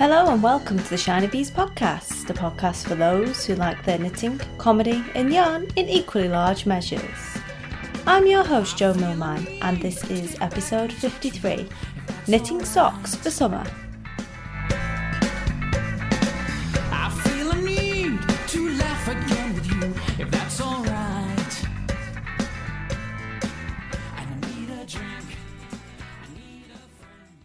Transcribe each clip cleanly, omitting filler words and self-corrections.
Hello and welcome to the Shiny Bees podcast, a podcast for those who like their knitting, comedy and yarn in equally large measures. I'm your host Jo Millman and this is episode 53, Knitting Socks for Summer. I feel a need to laugh again with you, if that's alright. I need a drink, I need a friend.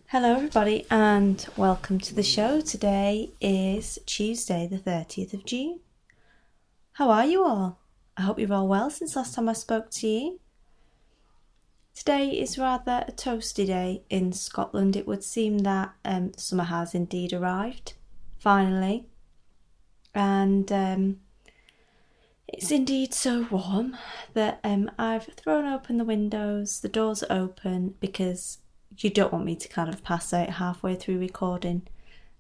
Hello everybody and welcome to the show. Today is Tuesday the 30th of June. How are you all? I hope you're all well since last time I spoke to you. Today is rather a toasty day in Scotland. It would seem that summer has indeed arrived, finally. And it's indeed so warm that I've thrown open the windows, the doors are open because you don't want me to kind of pass out halfway through recording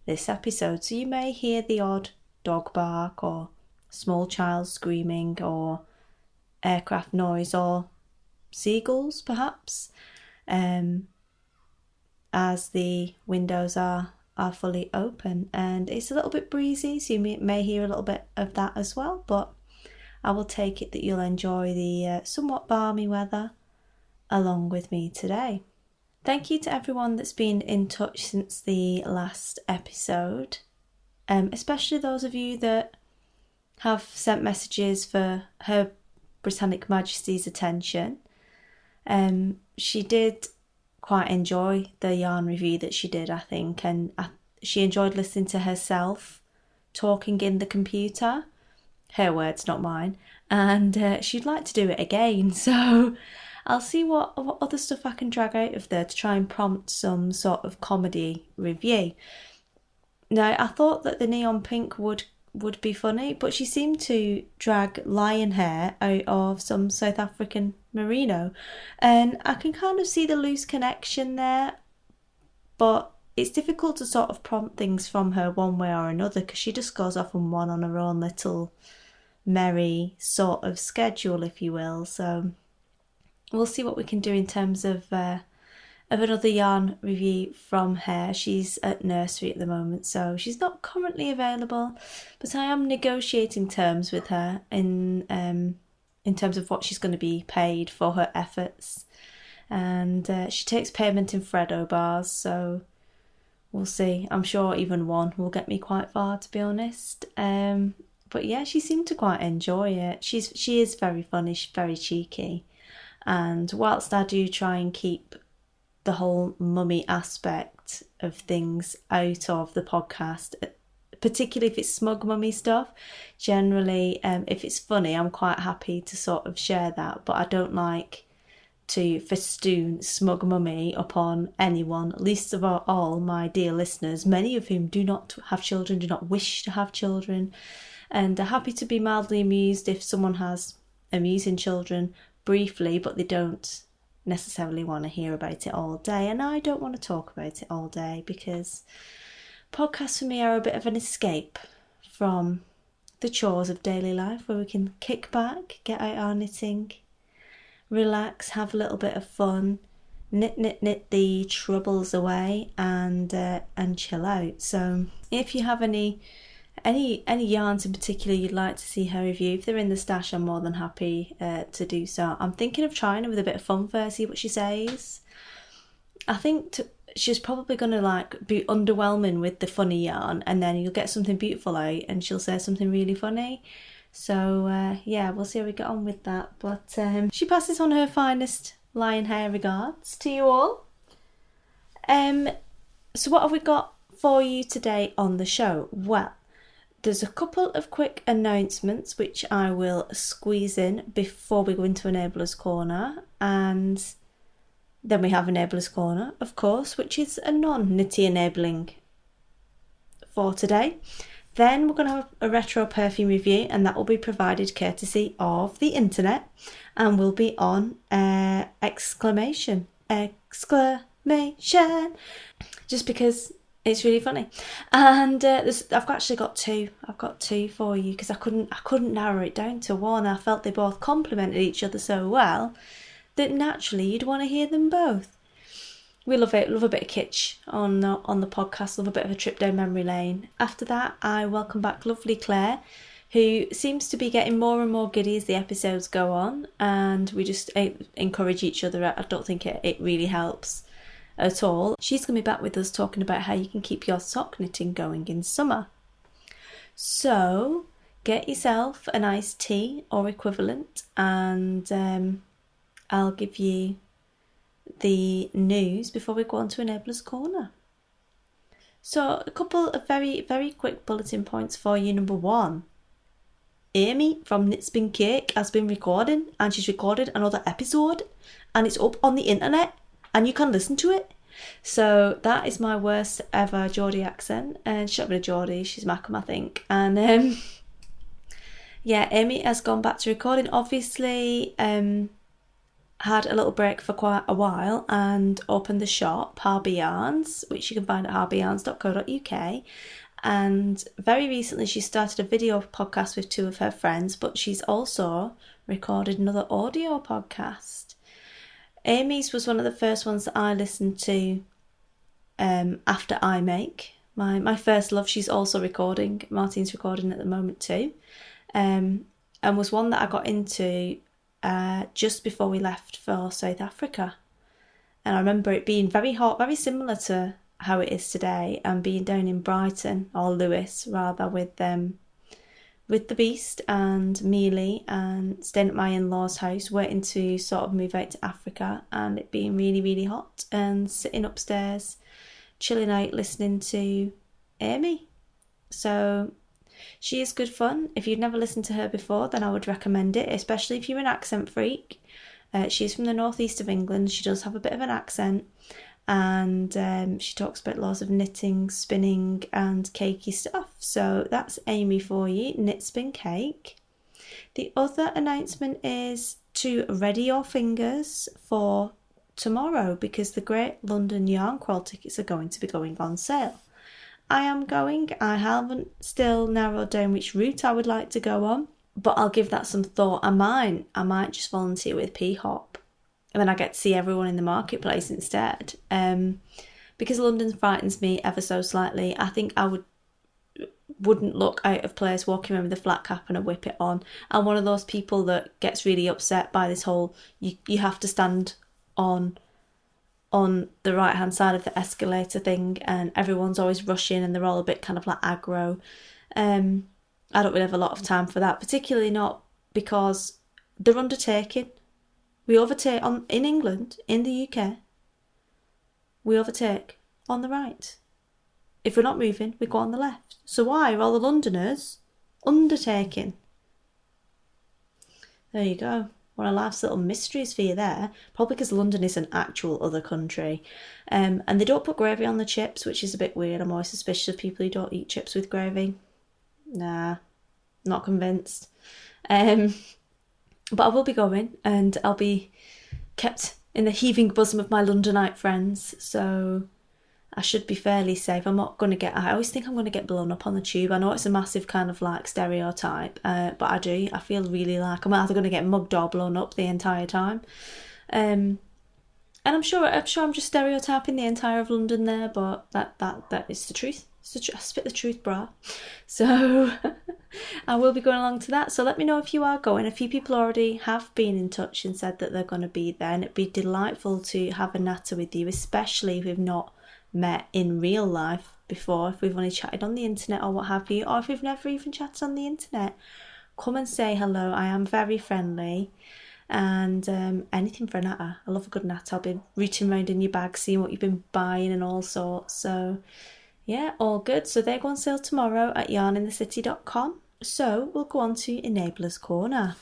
this episode. So you may hear the odd dog bark or small child screaming or aircraft noise or seagulls perhaps, as the windows are fully open, and it's a little bit breezy, so you may hear a little bit of that as well, but I will take it that you'll enjoy the somewhat balmy weather along with me today. Thank you to everyone that's been in touch since the last episode, especially those of you that have sent messages for Her Britannic Majesty's attention. She did quite enjoy the yarn review that she did, I think, and she enjoyed listening to herself talking in the computer. Her words, not mine. And she'd like to do it again, so I'll see what other stuff I can drag out of there to try and prompt some sort of comedy review. Now, I thought that the neon pink would be funny, but she seemed to drag lion hair out of some South African merino, and I can kind of see the loose connection there, but it's difficult to sort of prompt things from her one way or another because she just goes off on her own little merry sort of schedule, if you will. So we'll see what we can do in terms of another yarn review from her. She's at nursery at the moment, so she's not currently available, but I am negotiating terms with her in terms of what she's going to be paid for her efforts, and she takes payment in Freddo bars, so we'll see. I'm sure even one will get me quite far, to be honest. But yeah, she seemed to quite enjoy it. She is very funny, she's very cheeky, and whilst I do try and keep the whole mummy aspect of things out of the podcast, particularly if it's smug mummy stuff, generally if it's funny I'm quite happy to sort of share that, but I don't like to festoon smug mummy upon anyone, least of all my dear listeners, many of whom do not have children, do not wish to have children, and are happy to be mildly amused if someone has amusing children briefly, but they don't necessarily want to hear about it all day, and I don't want to talk about it all day because podcasts for me are a bit of an escape from the chores of daily life, where we can kick back, get out our knitting, relax, have a little bit of fun, knit the troubles away, and chill out. So if you have any yarns in particular you'd like to see her review, if they're in the stash, I'm more than happy to do so. I'm thinking of trying her with a bit of fun first, see what she says. I think she's probably going to be underwhelming with the funny yarn, and then you'll get something beautiful out and she'll say something really funny. So yeah, we'll see how we get on with that. But she passes on her finest lion hair regards to you all. So what have we got for you today on the show? Well, there's a couple of quick announcements which I will squeeze in before we go into Enabler's Corner, and then we have Enabler's Corner, of course, which is a non-knitty enabling for today. Then we're going to have a retro perfume review, and that will be provided courtesy of the internet and will be on Exclamation, just because it's really funny. And I've actually got two. I've got two for you because I couldn't narrow it down to one. I felt they both complemented each other so well that naturally you'd want to hear them both. we love it. Love a bit of kitsch on the podcast. Love a bit of a trip down memory lane. After that, I welcome back lovely Clare, who seems to be getting more and more giddy as the episodes go on, and we just encourage each other. I don't think it really helps at all. She's going to be back with us talking about how you can keep your sock knitting going in summer. So get yourself an iced tea or equivalent, and I'll give you the news before we go on to Enabler's Corner. So a couple of very, very quick bulletin points for you. Number one, Amy from Knitspin Cake has been recording, and she's recorded another episode, and it's up on the internet, and you can listen to it. So that is my worst ever Geordie accent, and she's not been a Geordie, she's Mackham, I think. And yeah, Amy has gone back to recording. Obviously, had a little break for quite a while and opened the shop Harbour Yarns, which you can find at harbouryarns.co.uk. And very recently she started a video podcast with two of her friends, but she's also recorded another audio podcast. Amy's was one of the first ones that I listened to after I Make. My first love. She's also recording. Martine's recording at the moment too. And was one that I got into just before we left for South Africa. And I remember it being very hot, very similar to how it is today, and being down in Brighton, or Lewis rather, with the Beast and Mealy, and staying at my in-laws' house, waiting to sort of move out to Africa, and it being really, really hot, and sitting upstairs, chilling out, listening to Amy. So she is good fun. If you've never listened to her before, then I would recommend it, especially if you're an accent freak. She's from the northeast of England. She does have a bit of an accent, and she talks about lots of knitting, spinning and cakey stuff. So that's Amy for you, Knit Spin Cake. The other announcement is to ready your fingers for tomorrow, because the Great London Yarn Crawl tickets are going to be going on sale. I am going. I haven't still narrowed down which route I would like to go on, but I'll give that some thought. I might just volunteer with P-Hop, and then I get to see everyone in the marketplace instead. Because London frightens me ever so slightly, I think I wouldn't look out of place walking around with a flat cap and a whippet on. I'm one of those people that gets really upset by this whole you have to stand on the right hand side of the escalator thing, and everyone's always rushing and they're all a bit kind of like aggro. I don't really have a lot of time for that, particularly not because they're undertaking. We overtake in England, in the UK, we overtake on the right. If we're not moving, we go on the left. So why are all the Londoners undertaking? There you go. One of life's little mysteries for you there. Probably because London is an actual other country. And they don't put gravy on the chips, which is a bit weird. I'm always suspicious of people who don't eat chips with gravy. Nah, not convinced. But I will be going, and I'll be kept in the heaving bosom of my Londonite friends. So I should be fairly safe. I'm not going to get... I always think I'm going to get blown up on the tube. I know it's a massive kind of like stereotype, but I do. I feel really like I'm either going to get mugged or blown up the entire time. And I'm sure I'm just stereotyping the entire of London there, but that is the truth. I spit the truth, brah. So I will be going along to that. So let me know if you are going. A few people already have been in touch and said that they're going to be there, and it'd be delightful to have a natter with you, especially if we've not met in real life before, if we've only chatted on the internet or what have you, or if we've never even chatted on the internet. Come and say hello. I am very friendly, and anything for a natter. I love a good natter. I'll be rooting around in your bag, seeing what you've been buying and all sorts. So yeah, all good. So they go on sale tomorrow at yarninthecity.com. So we'll go on to Enabler's Corner.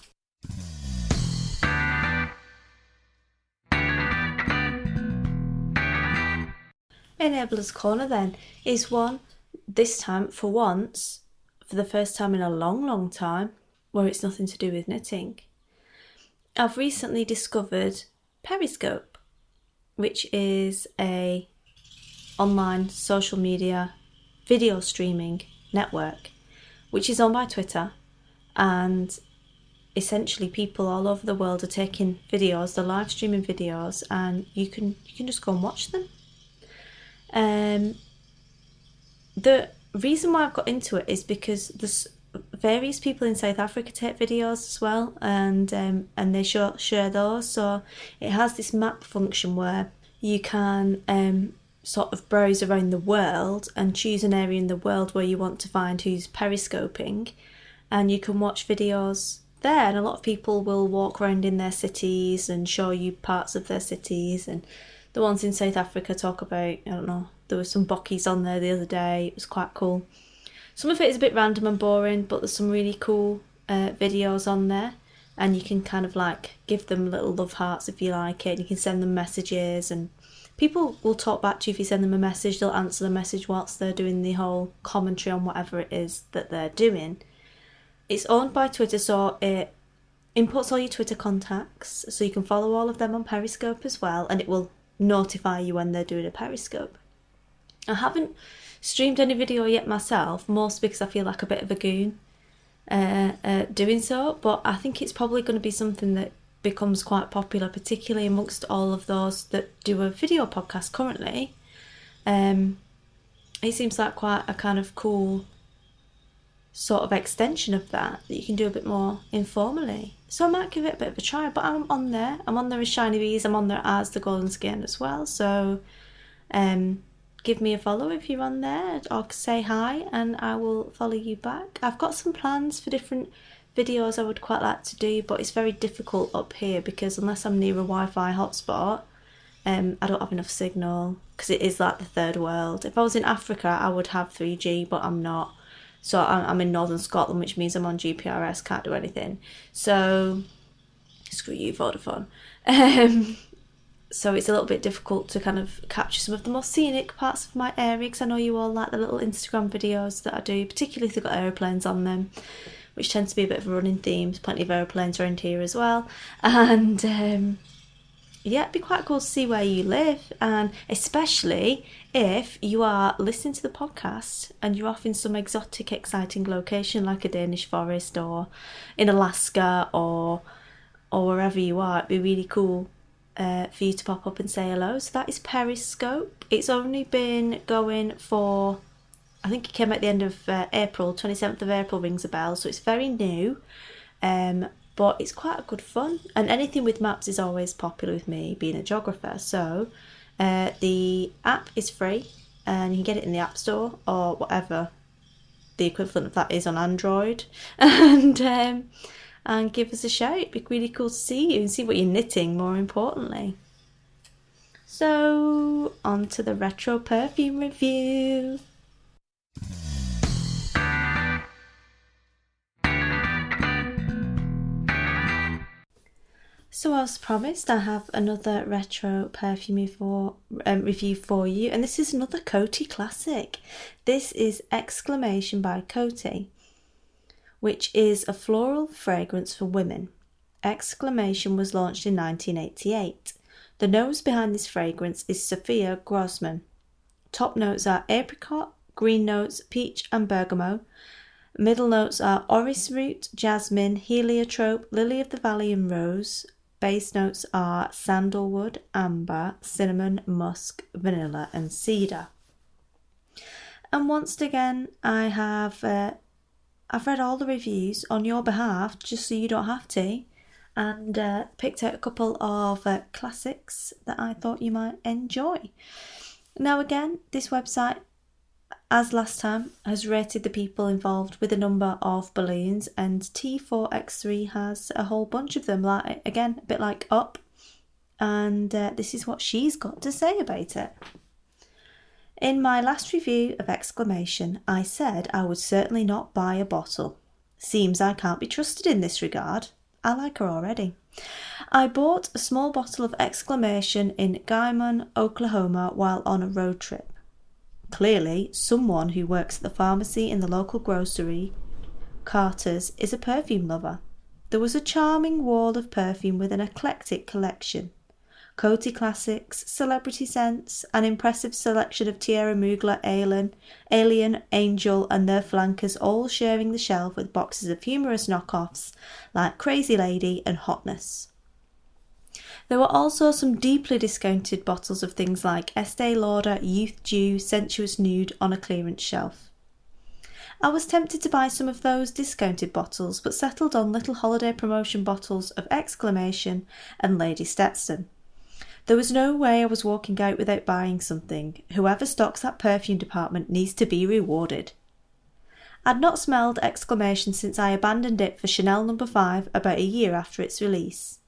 Enabler's Corner then is one, this time for once, for the first time in a long time, where it's nothing to do with knitting. I've recently discovered Periscope, which is a online social media video streaming network, which is owned by Twitter, and essentially people all over the world are taking videos, they're live streaming videos, and you can just go and watch them. The reason why I've got into it is because there's various people in South Africa take videos as well, and they share those. So it has this map function where you can sort of browse around the world and choose an area in the world where you want to find who's periscoping, and you can watch videos there. And a lot of people will walk around in their cities and show you parts of their cities, and the ones in South Africa talk about, I don't know, there were some bokkies on there the other day. It was quite cool. Some of it is a bit random and boring, but there's some really cool videos on there, and you can kind of like give them little love hearts if you like it. You can send them messages, and people will talk back to you if you send them a message. They'll answer the message whilst they're doing the whole commentary on whatever it is that they're doing. It's owned by Twitter, so it inputs all your Twitter contacts, so you can follow all of them on Periscope as well, and it will notify you when they're doing a Periscope. I haven't streamed any video yet myself, mostly because I feel like a bit of a goon doing so, but I think it's probably going to be something that becomes quite popular, particularly amongst all of those that do a video podcast currently. It seems like quite a kind of cool sort of extension of that you can do a bit more informally. So I might give it a bit of a try, but I'm on there. I'm on there as Shiny Bees. I'm on there as The Golden Skin as well. So give me a follow if you're on there, or say hi and I will follow you back. I've got some plans for different videos I would quite like to do, but it's very difficult up here because unless I'm near a Wi-Fi hotspot, I don't have enough signal, because it is like the third world. If I was in Africa, I would have 3G, but I'm not. So I'm in northern Scotland, which means I'm on GPRS, can't do anything. So, screw you, Vodafone. So it's a little bit difficult to kind of capture some of the more scenic parts of my area, because I know you all like the little Instagram videos that I do, particularly if they've got aeroplanes on them, which tends to be a bit of a running theme. There's plenty of aeroplanes around here as well. And yeah, it'd be quite cool to see where you live, and especially if you are listening to the podcast and you're off in some exotic, exciting location like a Danish forest or in Alaska or wherever you are. It'd be really cool for you to pop up and say hello. So that is Periscope. It's only been going for, I think it came at the end of April, 27th of April rings a bell, so it's very new. But it's quite a good fun, and anything with maps is always popular with me, being a geographer. So the app is free, and you can get it in the App Store or whatever the equivalent of that is on Android, and give us a shout. It'd be really cool to see you and see what you're knitting, more importantly. So on to the retro perfume review. So as promised, I have another retro perfume review for you, and this is another Coty classic. This is Exclamation by Coty, which is a floral fragrance for women. Exclamation was launched in 1988. The nose behind this fragrance is Sophia Grossman. Top notes are apricot, green notes, peach and bergamot. Middle notes are orris root, jasmine, heliotrope, lily of the valley and rose. Base notes are sandalwood, amber, cinnamon, musk, vanilla and cedar. And once again, I've read all the reviews on your behalf, just so you don't have to, and picked out a couple of classics that I thought you might enjoy. Now again, this website, as last time, has rated the people involved with a number of balloons, and T4X3 has a whole bunch of them, like again, a bit like Up, and this is what she's got to say about it. In my last review of Exclamation, I said I would certainly not buy a bottle. Seems I can't be trusted in this regard. I like her already. I bought a small bottle of Exclamation in Guymon, Oklahoma, while on a road trip. Clearly, someone who works at the pharmacy in the local grocery, Carter's, is a perfume lover. There was a charming wall of perfume with an eclectic collection. Coty classics, celebrity scents, an impressive selection of Tierra Mugler, Alien, Angel and their flankers, all sharing the shelf with boxes of humorous knockoffs like Crazy Lady and Hotness. There were also some deeply discounted bottles of things like Estee Lauder Youth Dew Sensuous Nude on a clearance shelf. I was tempted to buy some of those discounted bottles, but settled on little holiday promotion bottles of Exclamation and Lady Stetson. There was no way I was walking out without buying something. Whoever stocks that perfume department needs to be rewarded. I'd not smelled Exclamation since I abandoned it for Chanel No. 5 about a year after its release.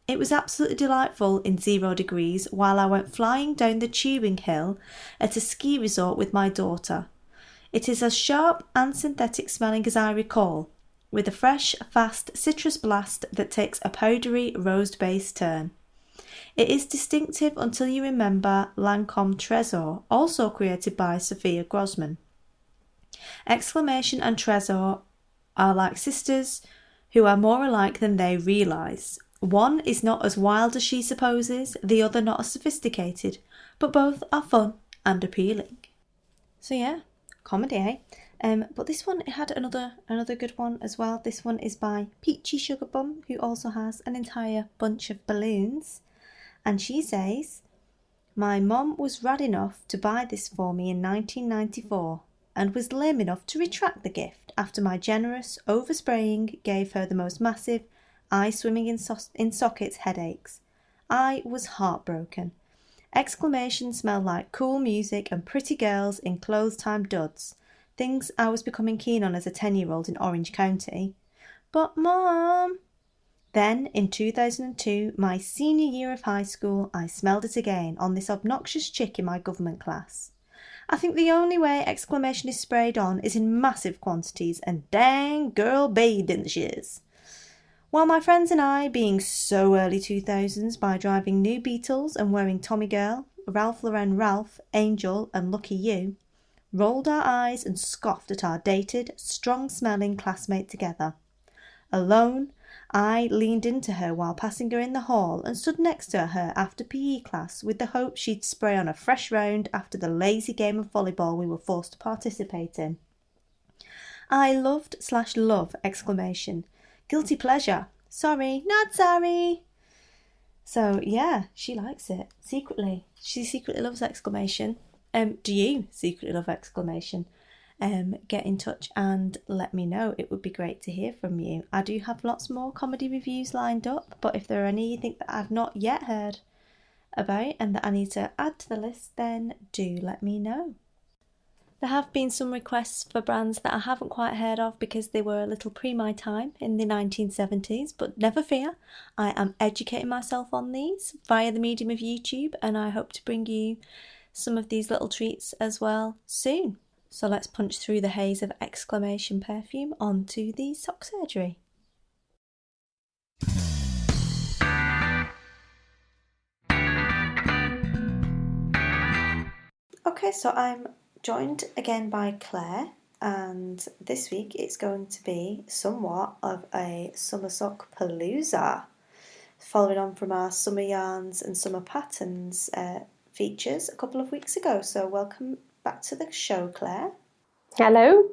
It was absolutely delightful in 0 degrees while I went flying down the tubing hill at a ski resort with my daughter. It is as sharp and synthetic smelling as I recall, with a fresh, fast citrus blast that takes a powdery rose-based turn. It is distinctive until you remember Lancôme Trésor, also created by Sophia Grossman. Exclamation and Trésor are like sisters who are more alike than they realise. One is not as wild as she supposes, the other not as sophisticated, but both are fun and appealing. So yeah, comedy, eh? But this one, it had another good one as well. This one is by Peachy Sugar Bum, who also has an entire bunch of balloons. And she says, "My mum was rad enough to buy this for me in 1994 and was lame enough to retract the gift after my generous overspraying gave her the most massive eye swimming in sockets headaches. I was heartbroken. Exclamation smelled like cool music and pretty girls in clothes-time duds, things I was becoming keen on as a 10-year-old in Orange County. But Mum..." Then, in 2002, my senior year of high school, I smelled it again on this obnoxious chick in my government class. I think the only way Exclamation is sprayed on is in massive quantities, and dang, girl bathed in the shiz. While my friends and I, being so early 2000s by driving new Beetles and wearing Tommy Girl, Ralph Lauren Ralph, Angel and Lucky You, rolled our eyes and scoffed at our dated, strong-smelling classmate together. Alone, I leaned into her while passing her in the hall and stood next to her after PE class with the hope she'd spray on a fresh round after the lazy game of volleyball we were forced to participate in. I loved/love Exclamation. Guilty pleasure. Sorry, not sorry. So yeah, she likes it secretly. She secretly loves Exclamation. Do you secretly love Exclamation? Get in touch and let me know. It would be great to hear from you. I do have lots more comedy reviews lined up, but if there are any you think that I've not yet heard about and that I need to add to the list, then do let me know. There have been some requests for brands that I haven't quite heard of because they were a little pre my time in the 1970s, but never fear, I am educating myself on these via the medium of YouTube, and I hope to bring you some of these little treats as well soon. So let's punch through the haze of Exclamation perfume onto the sock surgery. Okay, so I'm joined again by Claire, and this week it's going to be somewhat of a summer sock palooza, following on from our summer yarns and summer patterns features a couple of weeks ago. So welcome back to the show, Claire. Hello.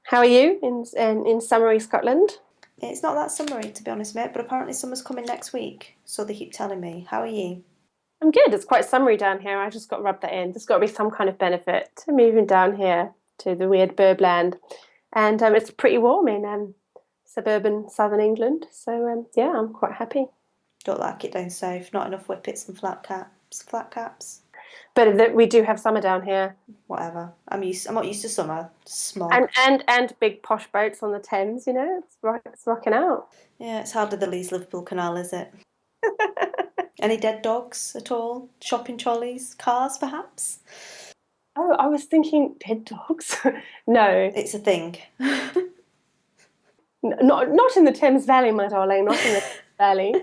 How are you in summery Scotland? It's not that summery, to be honest, mate, but apparently summer's coming next week, so they keep telling me. How are you? I'm good. It's quite summery down here. I just got to rub that in. There's got to be some kind of benefit to moving down here to the weird burbland. And it's pretty warm in suburban southern England. So, yeah, I'm quite happy. Don't like it down south. Not enough whippets and flat caps. But we do have summer down here. Whatever. I'm not used to summer. Smog. And big posh boats on the Thames, you know. It's rocking out. Yeah, it's hardly the Leeds-Liverpool Canal, is it? Any dead dogs at all? Shopping trolleys? Cars, perhaps? Oh, I was thinking dead dogs. No. It's a thing. Not in the Thames Valley, my darling. Not in the Thames Valley.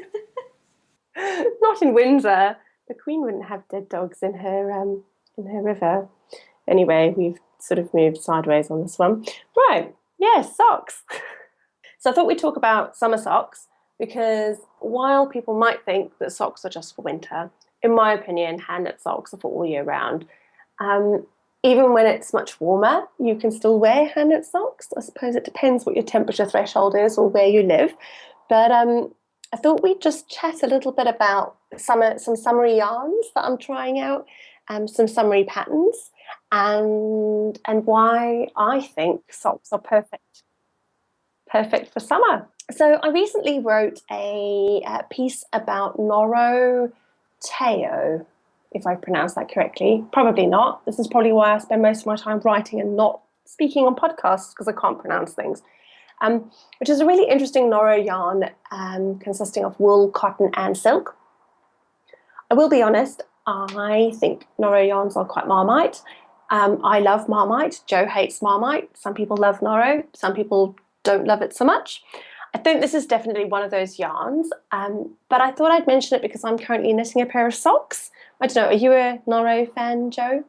Not in Windsor. The Queen wouldn't have dead dogs in her river. Anyway, we've sort of moved sideways on this one. Right. Yes, socks. So I thought we'd talk about summer socks, because while people might think that socks are just for winter, in my opinion, hand-knit socks are for all year round. Even when it's much warmer, you can still wear hand-knit socks. I suppose it depends what your temperature threshold is or where you live. But I thought we'd just chat a little bit about some summery yarns that I'm trying out, some summery patterns, and why I think socks are perfect for summer. So I recently wrote a piece about Noro Teo, if I pronounced that correctly. Probably not. This is probably why I spend most of my time writing and not speaking on podcasts, because I can't pronounce things. Which is a really interesting Noro yarn consisting of wool, cotton and silk. I will be honest, I think Noro yarns are quite Marmite. I love Marmite. Joe hates Marmite. Some people love Noro. Some people don't love it so much. I think this is definitely one of those yarns, but I thought I'd mention it because I'm currently knitting a pair of socks. I don't know, are you a Noro fan, Joe?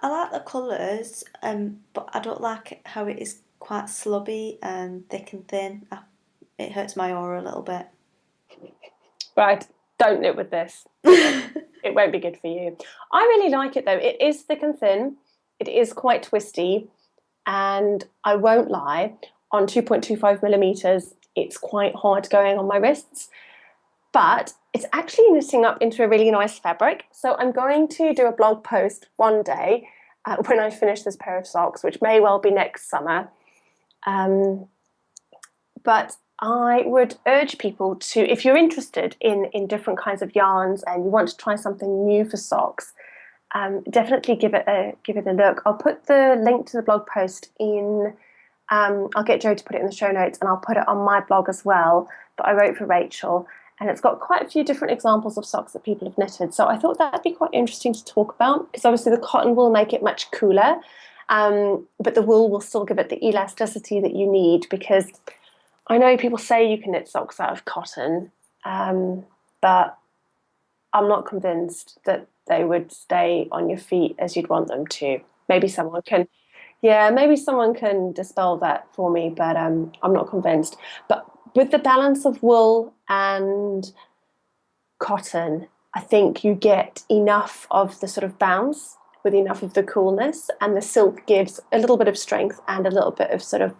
I like the colours, but I don't like how it is quite slubby and thick and thin. It hurts my aura a little bit. Right, don't knit with this. It won't be good for you. I really like it though. It is thick and thin. It is quite twisty, and I won't lie, on 2.25 millimeters, it's quite hard going on my wrists, but it's actually knitting up into a really nice fabric. So I'm going to do a blog post one day when I finish this pair of socks, which may well be next summer. But I would urge people to, if you're interested in different kinds of yarns and you want to try something new for socks, definitely give it a look. I'll put the link to the blog post in. I'll get Joe to put it in the show notes, and I'll put it on my blog as well, that I wrote for Rachel. And it's got quite a few different examples of socks that people have knitted. So I thought that'd be quite interesting to talk about, because obviously the cotton will make it much cooler, but the wool will still give it the elasticity that you need, because I know people say you can knit socks out of cotton, but I'm not convinced that they would stay on your feet as you'd want them to. Maybe someone can dispel that for me, but I'm not convinced. But with the balance of wool and cotton, I think you get enough of the sort of bounce with enough of the coolness, and the silk gives a little bit of strength and a little bit of sort of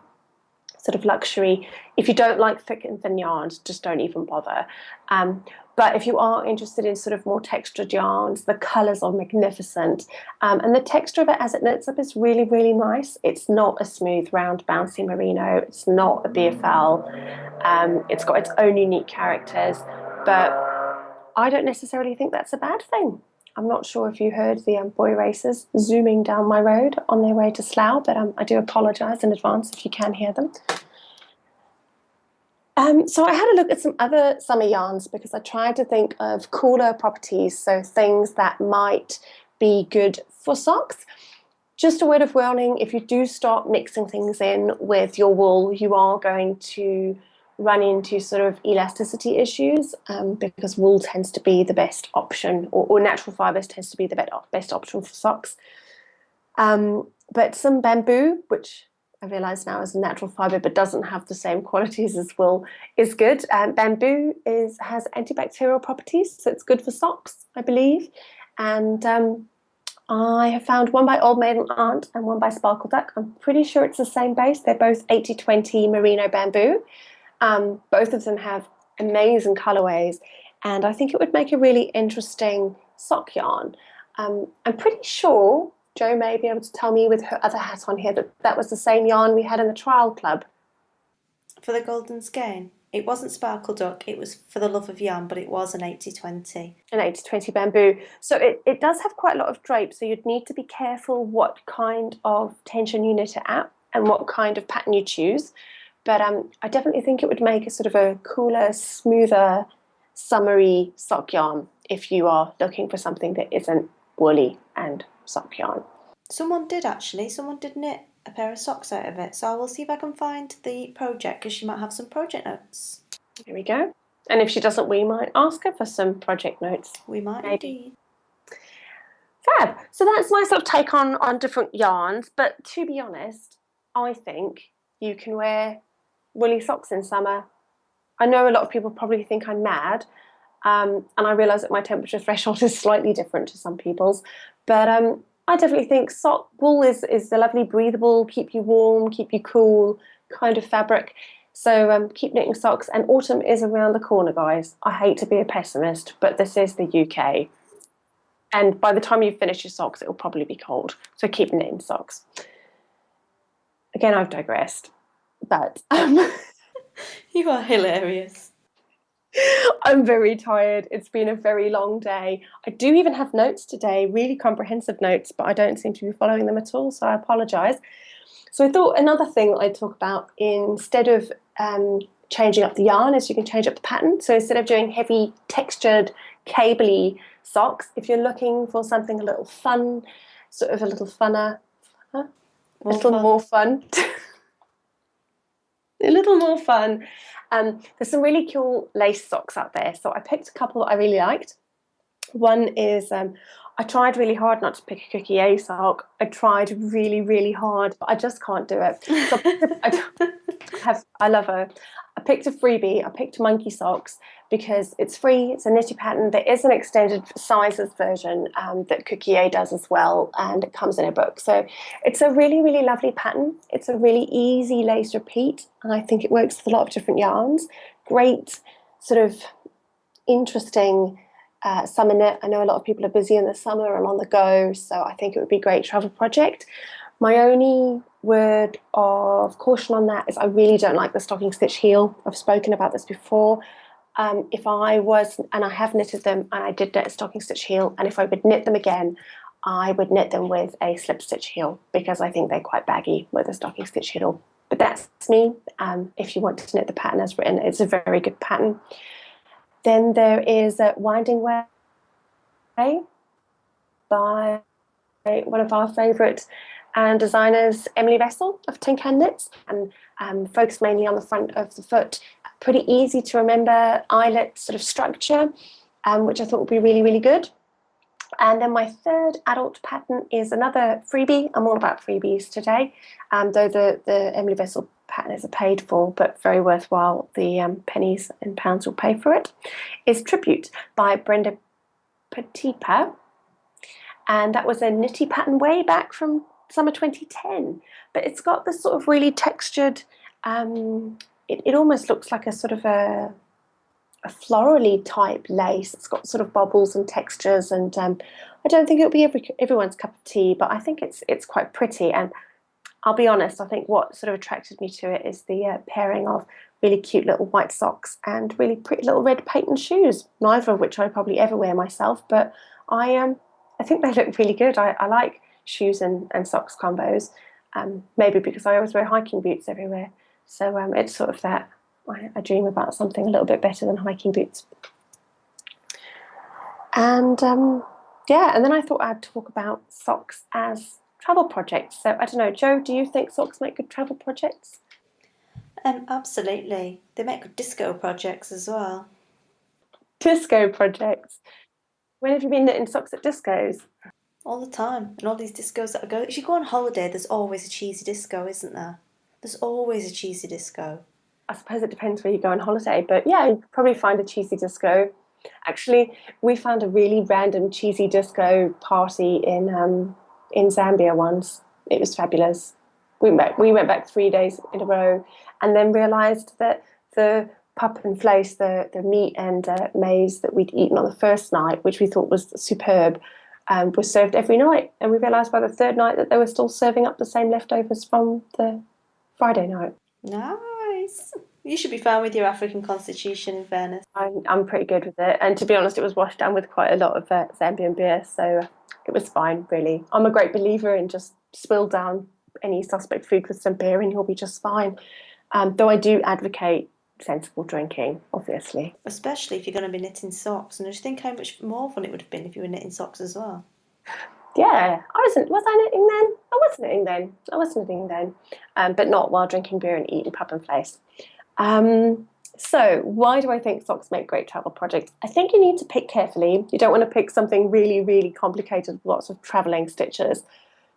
luxury. If you don't like thick and thin yarns, just don't even bother. But if you are interested in sort of more textured yarns, the colours are magnificent. And the texture of it as it knits up is really, really nice. It's not a smooth, round, bouncy merino. It's not a BFL. It's got its own unique characters. But I don't necessarily think that's a bad thing. I'm not sure if you heard the boy racers zooming down my road on their way to Slough, but I do apologise in advance if you can hear them. So I had a look at some other summer yarns, because I tried to think of cooler properties, so things that might be good for socks. Just a word of warning, if you do start mixing things in with your wool, you are going to run into sort of elasticity issues, because wool tends to be the best option, or natural fibres tends to be the best option for socks. But some bamboo, which I realise now is a natural fibre but doesn't have the same qualities as wool, is good. Bamboo has antibacterial properties, so it's good for socks, I believe. And I have found one by Old Maiden Aunt and one by Sparkle Duck. I'm pretty sure it's the same base. They're both 80/20 merino bamboo. Both of them have amazing colourways, and I think it would make a really interesting sock yarn. I'm pretty sure Jo may be able to tell me with her other hat on here that was the same yarn we had in the trial club. For the Golden Skein, it wasn't Sparkle Duck, it was For the Love of Yarn, but it was an 80/20. An 80/20 bamboo. So it does have quite a lot of drape, so you'd need to be careful what kind of tension you knit it at and what kind of pattern you choose. But I definitely think it would make a sort of a cooler, smoother, summery sock yarn if you are looking for something that isn't woolly and sock yarn. Someone did knit a pair of socks out of it, so I will see if I can find the project, because she might have some project notes. There we go. And if she doesn't, we might ask her for some project notes. We might indeed. Fab. So that's my sort of take on different yarns, but to be honest, I think you can wear woolly socks in summer. I know a lot of people probably think I'm mad, and I realise that my temperature threshold is slightly different to some people's, but I definitely think wool is a lovely, breathable, keep you warm, keep you cool kind of fabric. So keep knitting socks, and autumn is around the corner, guys. I hate to be a pessimist, but this is the UK. And by the time you finish your socks, it'll probably be cold. So keep knitting socks. Again, I've digressed. But You are hilarious. I'm very tired. It's been a very long day. I do even have notes today, really comprehensive notes, but I don't seem to be following them at all, so I apologise. So I thought another thing I'd talk about, instead of changing up the yarn, is you can change up the pattern. So instead of doing heavy textured cabley socks, if you're looking for something a little fun, sort of a little funner, a little more fun, a little more fun, there's some really cool lace socks out there. So I picked a couple that I really liked. One is, I tried really hard not to pick a Cookie A sock. I tried really, really hard, but I just can't do it. So I love her. I picked a freebie. I picked Monkey Socks because it's free. It's a knitty pattern. There is an extended sizes version that Cookie A does as well, and it comes in a book. So it's a really, really lovely pattern. It's a really easy lace repeat, and I think it works with a lot of different yarns. Great sort of interesting summer knit. I know a lot of people are busy in the summer and on the go, so I think it would be a great travel project. My only word of caution on that is I really don't like the stocking stitch heel. I've spoken about this before. If I was, and I have knitted them, and I did knit a stocking stitch heel, and if I would knit them again, I would knit them with a slip stitch heel because I think they're quite baggy with a stocking stitch heel. But that's me. If you want to knit the pattern as written, it's a very good pattern. Then there is Winding Way by one of our favourite designers, Emily Vessel of Tin Can Knits, and focused mainly on the front of the foot. Pretty easy to remember eyelet sort of structure, which I thought would be really, really good. And then my third adult pattern is another freebie. I'm all about freebies today, though the Emily Vessel pattern is a paid for, but very worthwhile. The pennies and pounds will pay for it. Is Tribute by Brenda Petipa, and that was a knitty pattern way back from summer 2010. But it's got this sort of really textured. It almost looks like a sort of a florally type lace. It's got sort of bubbles and textures, and I don't think it'll be everyone's cup of tea, but I think it's quite pretty. And I'll be honest, I think what sort of attracted me to it is the pairing of really cute little white socks and really pretty little red patent shoes, neither of which I probably ever wear myself, but I think they look really good. I like shoes and socks combos, maybe because I always wear hiking boots everywhere. So it's sort of that. I dream about something a little bit better than hiking boots. And and then I thought I'd talk about socks as travel projects. So I don't know, Jo, do you think socks make good travel projects? Absolutely. They make good disco projects as well. Disco projects. When have you been knitting socks at discos? All the time. And all these discos that I go. If you go on holiday, there's always a cheesy disco, isn't there? There's always a cheesy disco. I suppose it depends where you go on holiday, but yeah, you probably find a cheesy disco. Actually, we found a really random cheesy disco party in Zambia once. It was fabulous. We went back 3 days in a row, and then realised that the pup and fleece, the meat and maize that we'd eaten on the first night, which we thought was superb, was served every night. And we realised by the third night that they were still serving up the same leftovers from the Friday night. Nice. You should be fine with your African constitution, in fairness. I'm pretty good with it. And to be honest, it was washed down with quite a lot of Zambian beer, so it was fine, really. I'm a great believer in just swill down any suspect food with some beer and you'll be just fine. Though I do advocate sensible drinking, obviously. Especially if you're going to be knitting socks. And just think how much more fun it would have been if you were knitting socks as well. Yeah, was I knitting then? I was knitting then. But not while drinking beer and eating pup and fleece. So why do I think socks make great travel projects? I think you need to pick carefully. You don't want to pick something really, really complicated with lots of travelling stitches.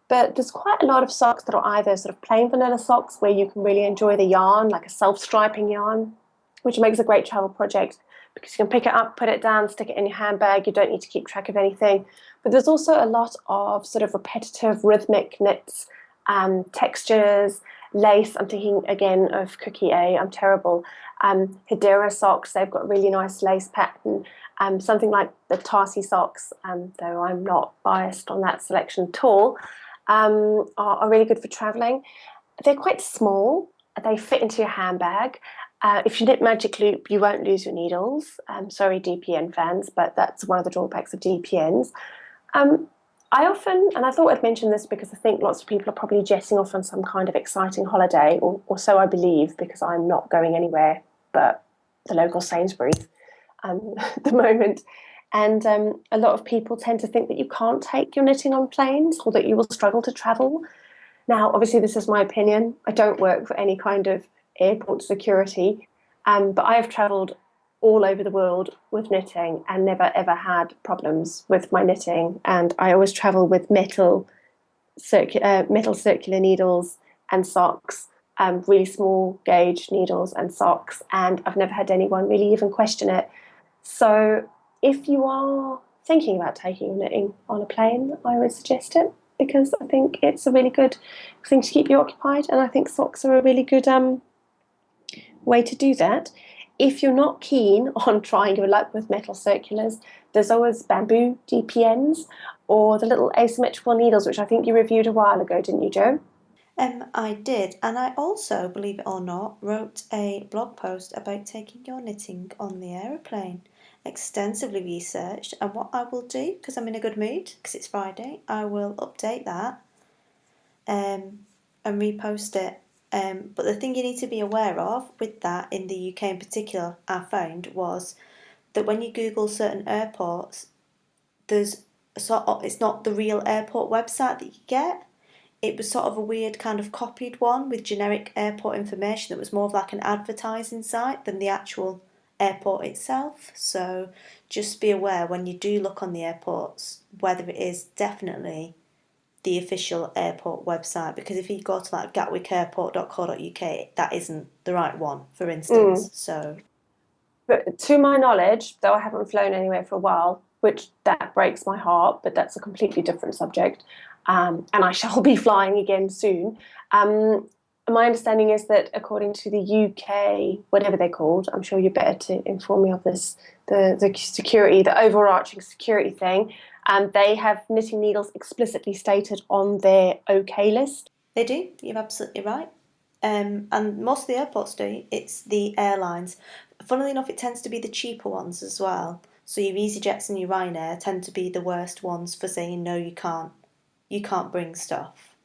But there's quite a lot of socks that are either sort of plain vanilla socks where you can really enjoy the yarn, like a self-striping yarn, which makes a great travel project because you can pick it up, put it down, stick it in your handbag. You don't need to keep track of anything. But there's also a lot of sort of repetitive rhythmic knits, textures, Lace, I'm thinking again of Cookie A. I'm terrible. Hedera socks, they've got a really nice lace pattern. Something like the Tarsi socks, though I'm not biased on that selection at all, are really good for travelling. They're quite small. They fit into your handbag. If you knit Magic Loop, you won't lose your needles. Sorry, DPN fans, but that's one of the drawbacks of DPNs. I often, and I thought I'd mention this because I think lots of people are probably jetting off on some kind of exciting holiday, or so I believe, because I'm not going anywhere but the local Sainsbury's at the moment. And a lot of people tend to think that you can't take your knitting on planes or that you will struggle to travel. Now, obviously, this is my opinion. I don't work for any kind of airport security, but I have travelled all over the world with knitting and never ever had problems with my knitting. And I always travel with metal circular needles and socks, really small gauge needles and socks, and I've never had anyone really even question it. So if you are thinking about taking your knitting on a plane, I would suggest it, because I think it's a really good thing to keep you occupied, and I think socks are a really good way to do that. If you're not keen on trying your luck with metal circulars, there's always bamboo DPNs or the little asymmetrical needles, which I think you reviewed a while ago, didn't you, Jo? I did, and I also, believe it or not, wrote a blog post about taking your knitting on the aeroplane. Extensively researched, and what I will do, because I'm in a good mood, because it's Friday, I will update that and repost it. But the thing you need to be aware of with that in the UK in particular, I found, was that when you Google certain airports, there's it's not the real airport website that you get. It was sort of a weird kind of copied one with generic airport information that was more of like an advertising site than the actual airport itself. So just be aware when you do look on the airports whether it is definitely the official airport website, because if you go to like gatwickairport.co.uk, that isn't the right one, for instance. So, but to my knowledge, though I haven't flown anywhere for a while, which that breaks my heart, but that's a completely different subject, and I shall be flying again soon. My understanding is that according to the UK, whatever they're called, I'm sure you're better to inform me of this, the security, the overarching security thing, they have knitting needles explicitly stated on their OK list. they do, you're absolutely right. And most of the airports do. It's the airlines. Funnily enough, it tends to be the cheaper ones as well. So your EasyJets and your Ryanair tend to be the worst ones for saying no, you can't. You can't bring stuff.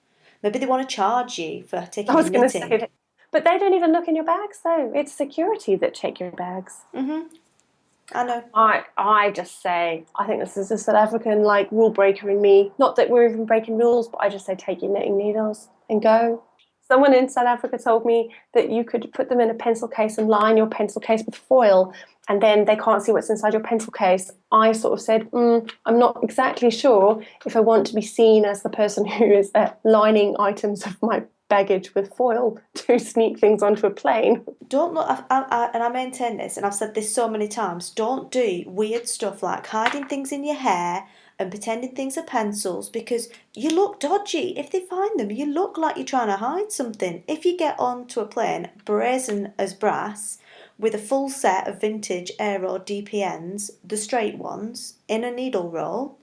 Maybe they want to charge you for taking I was your going to knitting. say that, but they don't even look in your bags, though. It's security that check your bags. I know. I just say, I think this is a South African rule breaker in me. Not that we're even breaking rules, but I just say take your knitting needles and go. Someone in South Africa told me that you could put them in a pencil case and line your pencil case with foil, and then they can't see what's inside your pencil case. I sort of said, I'm not exactly sure if I want to be seen as the person who is lining items of my baggage with foil to sneak things onto a plane. Don't look, and I maintain this, and I've said this so many times, don't do weird stuff like hiding things in your hair and pretending things are pencils, because you look dodgy. If they find them, you look like you're trying to hide something. If you get onto a plane brazen as brass with a full set of vintage Aero DPNs, the straight ones, in a needle roll,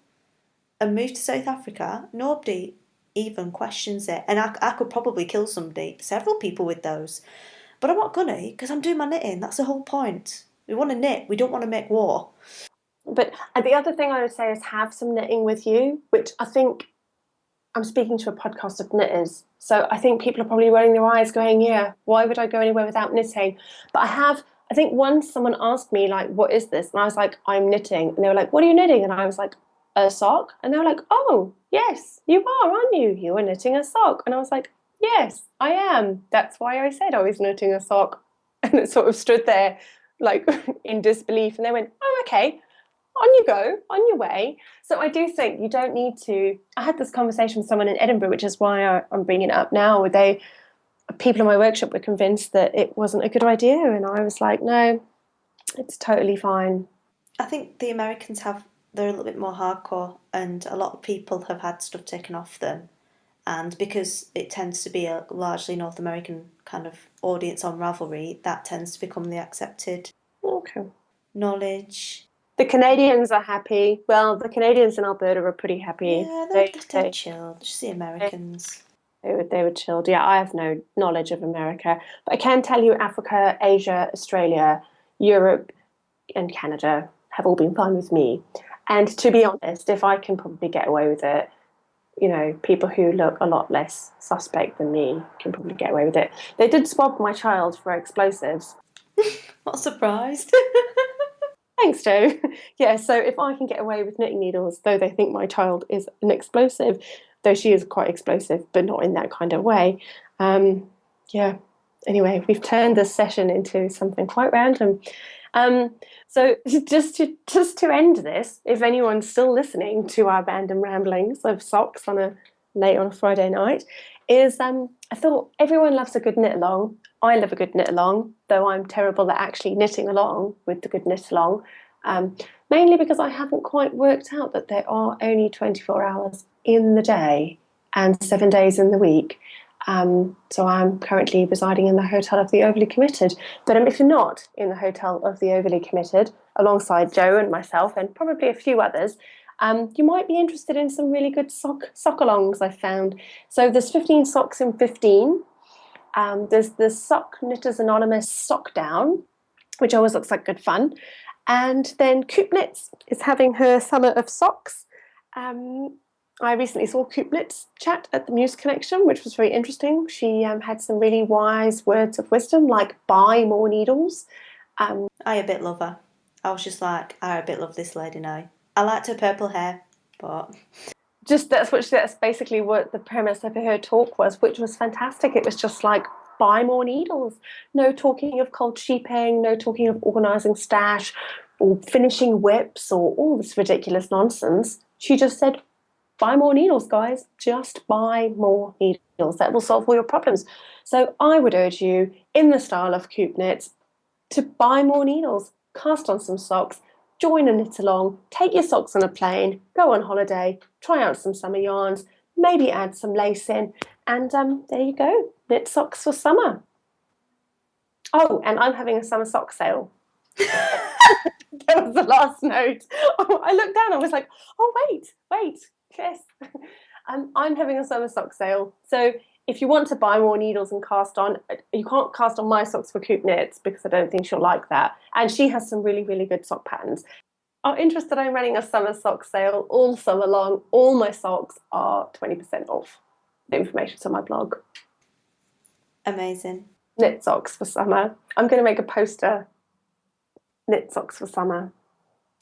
and move to South Africa, nobody even questions it. And I could probably kill several people with those. But I'm not gonna, because I'm doing my knitting. That's the whole point. We want to knit, we don't want to make war. But the other thing I would say is have some knitting with you, which I think I'm speaking to a podcast of knitters. So I think people are probably rolling their eyes going, yeah, why would I go anywhere without knitting? But I think once someone asked me, what is this? And I was like, I'm knitting. And they were like, what are you knitting? And I was like, a sock. And they were like, oh, yes, you are, aren't you? You are knitting a sock. And I was like, yes, I am. That's why I said I was knitting a sock. And it sort of stood there in disbelief. And they went, oh, okay. On you go, on your way. So I do think you don't need to. I had this conversation with someone in Edinburgh, which is why I'm bringing it up now. People in my workshop were convinced that it wasn't a good idea, and I was like, no, it's totally fine. I think the Americans they're a little bit more hardcore, and a lot of people have had stuff taken off them. And because it tends to be a largely North American kind of audience on Ravelry, that tends to become the accepted knowledge. The Canadians are happy. Well, the Canadians in Alberta are pretty happy. Yeah, they're chilled. Just the Americans. They were chilled. Yeah, I have no knowledge of America. But I can tell you Africa, Asia, Australia, Europe, and Canada have all been fine with me. And to be honest, if I can probably get away with it, you know, people who look a lot less suspect than me can probably get away with it. They did swab my child for explosives. Not surprised. Thanks, Joe. Yeah, so if I can get away with knitting needles, though they think my child is an explosive, though she is quite explosive, but not in that kind of way. Yeah. Anyway, we've turned this session into something quite random. So just to end this, if anyone's still listening to our random ramblings of socks on a Friday night, is I thought everyone loves a good knit along. I love a good knit along, though I'm terrible at actually knitting along with the good knit along, mainly because I haven't quite worked out that there are only 24 hours in the day and 7 days in the week. So I'm currently residing in the Hotel of the Overly Committed. But if you're not in the Hotel of the Overly Committed, alongside Joe and myself and probably a few others, you might be interested in some really good sock-alongs I've found. So there's 15 socks in 15. There's the Sock Knitters Anonymous Sock Down, which always looks like good fun. And then Coop Knits is having her Summer of Socks. I recently saw Coop Knits chat at the Muse Connection, which was very interesting. She had some really wise words of wisdom, like buy more needles. I a bit love her. I was just like, I a bit love this lady now. I liked her purple hair, but... That's basically what the premise of her talk was, which was fantastic. It was just like, buy more needles. No talking of cold sheeping, no talking of organising stash or finishing whips or all this ridiculous nonsense. She just said, buy more needles, guys. Just buy more needles. That will solve all your problems. So I would urge you, in the style of Coop Knits, to buy more needles, cast on some socks, join a knit along, take your socks on a plane, go on holiday, try out some summer yarns, maybe add some lace in, and there you go. Knit socks for summer. Oh, and I'm having a summer sock sale. That was the last note. I looked down, I was like, oh, wait, yes. I'm having a summer sock sale. So if you want to buy more needles and cast on, you can't cast on my socks for Coop Knits because I don't think she'll like that. And she has some really, really good sock patterns. Are interested in running a summer sock sale all summer long. All my socks are 20% off. The information's on my blog. Amazing. Knit socks for summer. I'm going to make a poster. Knit socks for summer.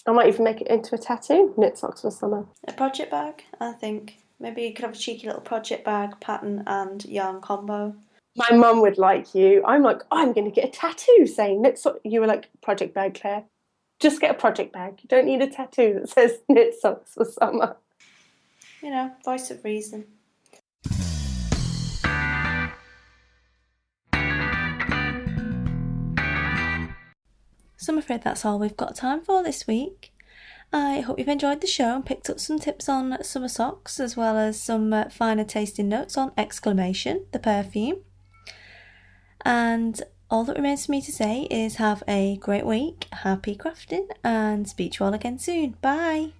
I might even make it into a tattoo. Knit socks for summer. A project bag, I think. Maybe you could have a cheeky little project bag, pattern and yarn combo. My mum would like you. I'm like, I'm going to get a tattoo saying knit socks. You were like, project bag, Claire. Just get a project bag. You don't need a tattoo that says knit socks for summer. You know, voice of reason. So I'm afraid that's all we've got time for this week. I hope you've enjoyed the show and picked up some tips on summer socks, as well as some finer tasting notes on Exclamation, the perfume. And all that remains for me to say is have a great week, happy crafting, and speak to you all again soon. Bye!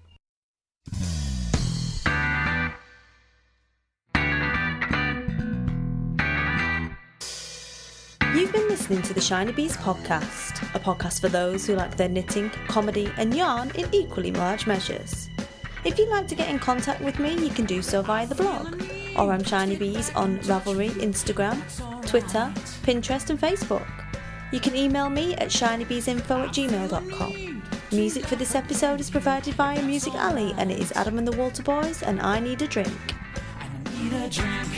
You've been listening to the Shiny Bees podcast, a podcast for those who like their knitting, comedy and yarn in equally large measures. If you'd like to get in contact with me, you can do so via the blog, or I'm Shiny Bees on Ravelry, Instagram, Twitter, Pinterest and Facebook. You can email me at shinybeesinfo@gmail.com. Music for this episode is provided by Music Alley, and it is Adam and the Walter Boys and I Need a Drink. I need a drink.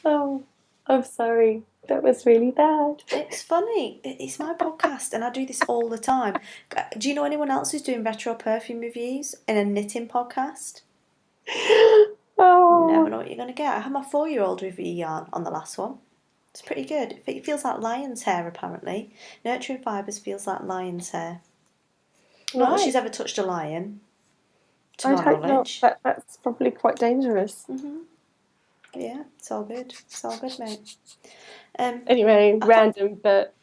Oh, I'm sorry. That was really bad. It's funny. It's my podcast and I do this all the time. Do you know anyone else who's doing retro perfume reviews in a knitting podcast? Oh. You never know what you're going to get. I had my 4-year-old review yarn on the last one. It's pretty good. It feels like lion's hair, apparently. Nurturing Fibres feels like lion's hair. Not that she's ever touched a lion. to I'd my hope not. knowledge. That's probably quite dangerous. Yeah, it's all good. It's all good, mate. Anyway, random, but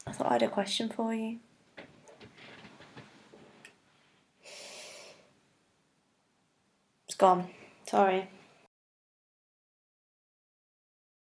I thought I had a question for you. It's gone. Sorry.